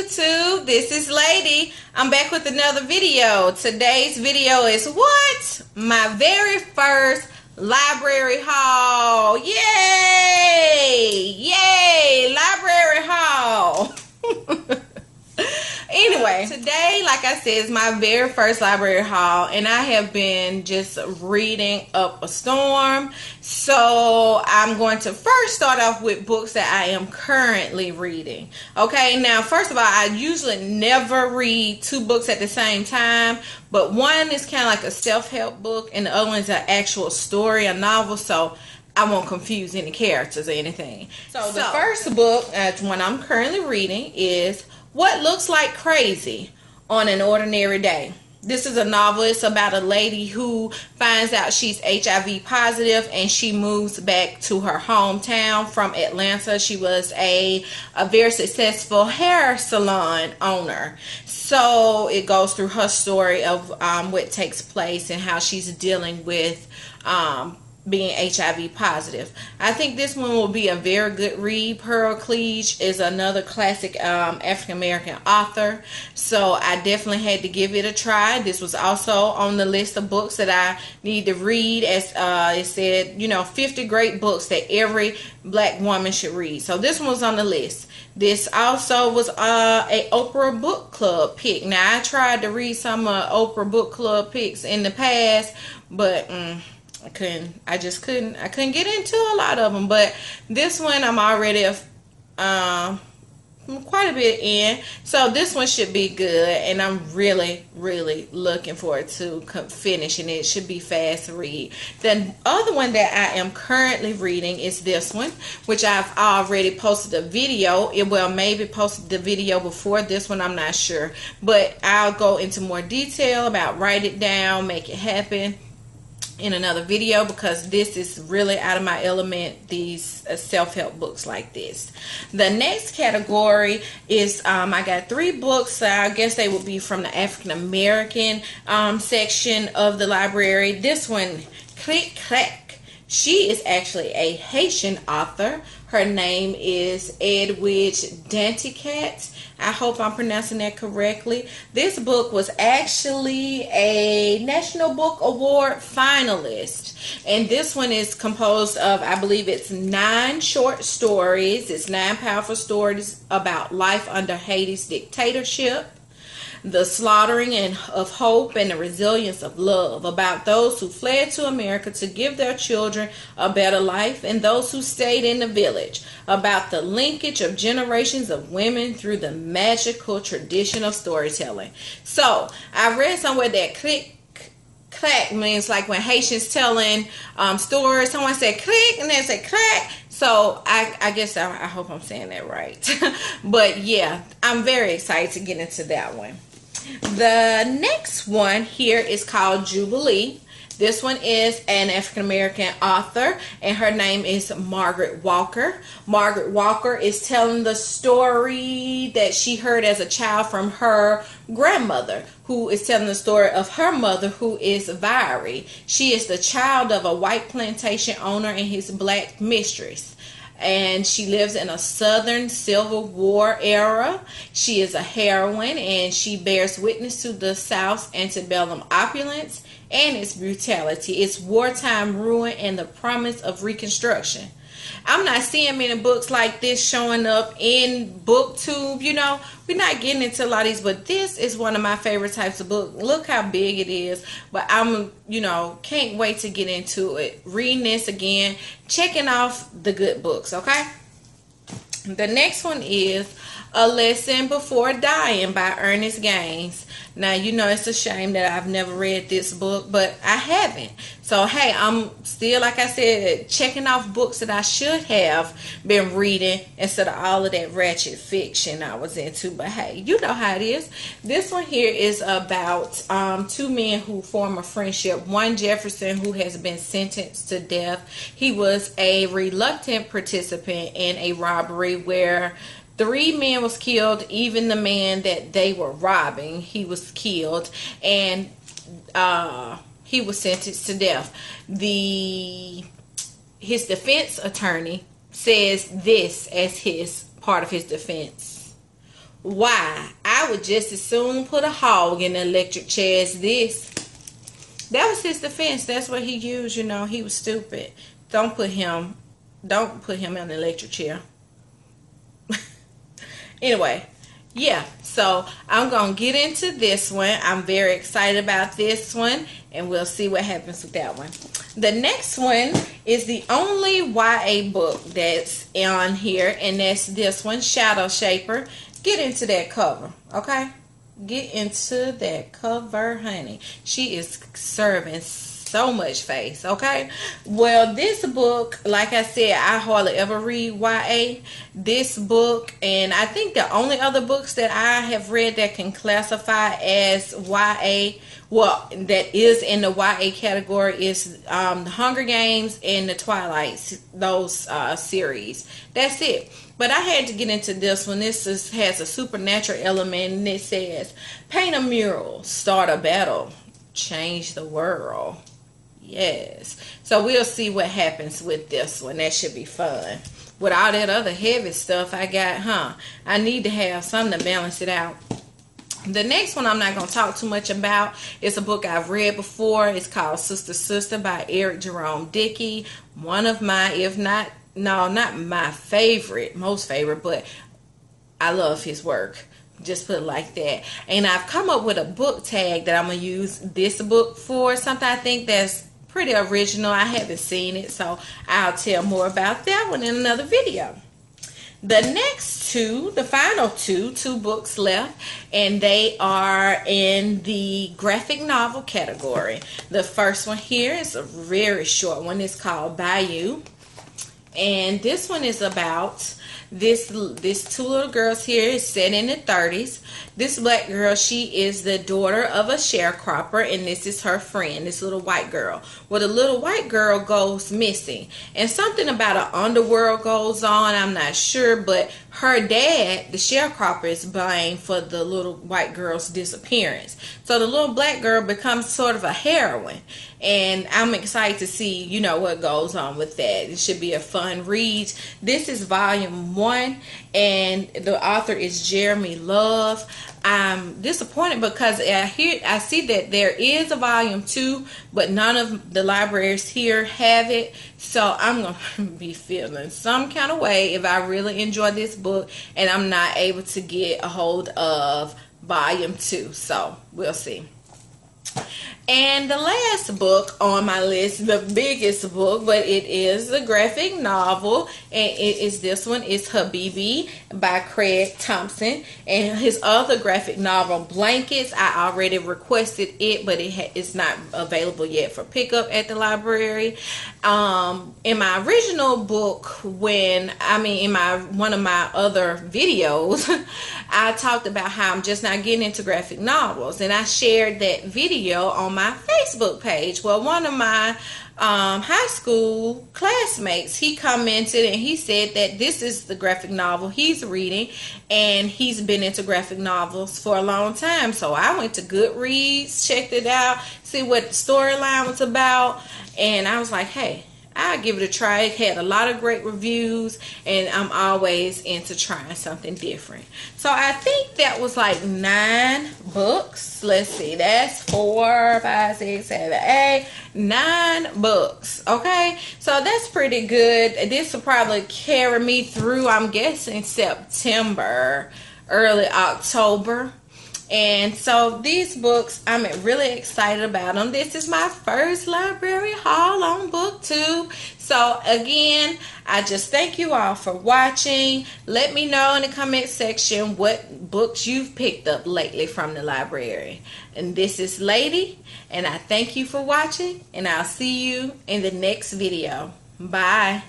YouTube, this is Lady. I'm back with another video. Today's video is what? My very first library haul. Yay! Yay! Library haul. Anyway, today, like I said, is my very first library haul, and I have been just reading up a storm. So I'm going to first start off with books that I am currently reading. Okay, now first of all, I usually never read two books at the same time, but one is kind of like a self-help book, and the other one is an actual story, a novel. So I won't confuse any characters or anything. So the first book, one I'm currently reading, is What Looks Like Crazy on an Ordinary Day. This is a novel. It's about a lady who finds out she's HIV positive and she moves back to her hometown from Atlanta. She was a very successful hair salon owner. So it goes through her story of what takes place and how she's dealing with being HIV positive. I think this one will be a very good read. Pearl Cleage is another classic African-American author, so I definitely had to give it a try. This was also on the list of books that I need to read, as it said, 50 great books that every black woman should read. So this one was on the list. This also was a Oprah book club pick. Now I tried to read some Oprah book club picks in the past, but I couldn't get into a lot of them. But this one I'm already quite a bit in, so this one should be good, and I'm really looking forward to finishing it. It should be fast to read. The other one that I am currently reading is this one, which I've already posted a video. Maybe posted the video before this one, I'm not sure, but I'll go into more detail about Write It Down, Make It Happen in another video, because this is really out of my element, these self-help books like this. The next category is I got 3 books. I guess they would be from the African-American section of the library. This one, Click Clack. She is actually a Haitian author. Her name is Edwidge Danticat. I hope I'm pronouncing that correctly. This book was actually a National Book Award finalist. And this one is composed of, I believe it's 9 short stories. It's 9 powerful stories about life under Haiti's dictatorship, the slaughtering of hope, and the resilience of love, about those who fled to America to give their children a better life and those who stayed in the village, about the linkage of generations of women through the magical tradition of storytelling. So I read somewhere that click clack means like when Haitians telling stories, someone said click and then say clack. So I guess I hope I'm saying that right. But yeah, I'm very excited to get into that one. The next one here is called Jubilee. This one is an African-American author, and her name is Margaret Walker. Margaret Walker is telling the story that she heard as a child from her grandmother, who is telling the story of her mother, who is Viri. She is the child of a white plantation owner and his black mistress, and she lives in a Southern Civil War era. She is a heroine, and she bears witness to the South's antebellum opulence and its brutality, its wartime ruin, and the promise of Reconstruction. I'm not seeing many books like this showing up in booktube. We're not getting into a lot of these, but this is one of my favorite types of book. Look how big it is. But I'm, can't wait to get into it. Reading this again, checking off the good books, okay? The next one is A Lesson Before Dying by Ernest Gaines. Now, it's a shame that I've never read this book, but I haven't. So, hey, I'm still, like I said, checking off books that I should have been reading instead of all of that ratchet fiction I was into. But, hey, you know how it is. This one here is about 2 men who form a friendship. One, Jefferson, who has been sentenced to death. He was a reluctant participant in a robbery where 3 men was killed. Even the man that they were robbing, he was killed, and he was sentenced to death. His defense attorney says this as his part of his defense. Why? I would just as soon put a hog in the electric chair as this. That was his defense. That's what he used. You know, he was stupid. Don't put him in the electric chair. Anyway, yeah. So I'm gonna get into this one. I'm very excited about this one, and we'll see what happens with that one. The next one is the only YA book that's on here, and that's this one, Shadow Shaper. Get into that cover, okay? Get into that cover, honey. She is serving so much face, okay? Well, this book, like I said, I hardly ever read YA. This book, and I think the only other books that I have read that can classify as YA, well, that is in the YA category, is the Hunger Games and the Twilight, those series. That's it. But I had to get into this one. This has a supernatural element, and it says, paint a mural, start a battle, change the world. Yes. So we'll see what happens with this one. That should be fun. With all that other heavy stuff I got, I need to have something to balance it out. The next one I'm not going to talk too much about. It's a book I've read before. It's called Sister Sister by Eric Jerome Dickey. One of my, if not, no, not my favorite, most favorite, but I love his work. Just put it like that. And I've come up with a book tag that I'm going to use this book for. Something I think that's pretty original. I haven't seen it, so I'll tell more about that one in another video. The next two, the final two books left, and they are in the graphic novel category. The first one here is a very short one. It's called Bayou. And this one is about this two little girls here. Is set in the 30s. This black girl, she is the daughter of a sharecropper, and this is her friend, this little white girl. Well, the little white girl goes missing, and something about an underworld goes on. I'm not sure, but her dad, the sharecropper, is blamed for the little white girl's disappearance. So the little black girl becomes sort of a heroine, and I'm excited to see, you know, what goes on with that. It should be a fun read. This is volume 1, and the author is Jeremy Love. I'm disappointed because I see that there is a volume 2, but none of the libraries here have it. So I'm going to be feeling some kind of way if I really enjoy this book and I'm not able to get a hold of volume 2. So we'll see. And the last book on my list, the biggest book, but it is a graphic novel, and it is this one. It's Habibi by Craig Thompson, and his other graphic novel, Blankets, I already requested it, but it's not available yet for pickup at the library. In my original book, in one of my other videos, I talked about how I'm just not getting into graphic novels, and I shared that video on my Facebook page. Well, one of my high school classmates, he commented and he said that this is the graphic novel he's reading, and he's been into graphic novels for a long time. So I went to Goodreads, checked it out, see what the storyline was about, and I was like, hey, I'll give it a try. It had a lot of great reviews, and I'm always into trying something different. So I think that was like 9 books. Let's see, that's 4, 5, 6, 7, 8, 9 books. Okay, so that's pretty good. This will probably carry me through, I'm guessing, September, early October. And so these books, I'm really excited about them. This is my first library haul on BookTube. So again, I just thank you all for watching. Let me know in the comment section what books you've picked up lately from the library. And this is Lady, and I thank you for watching, and I'll see you in the next video. Bye.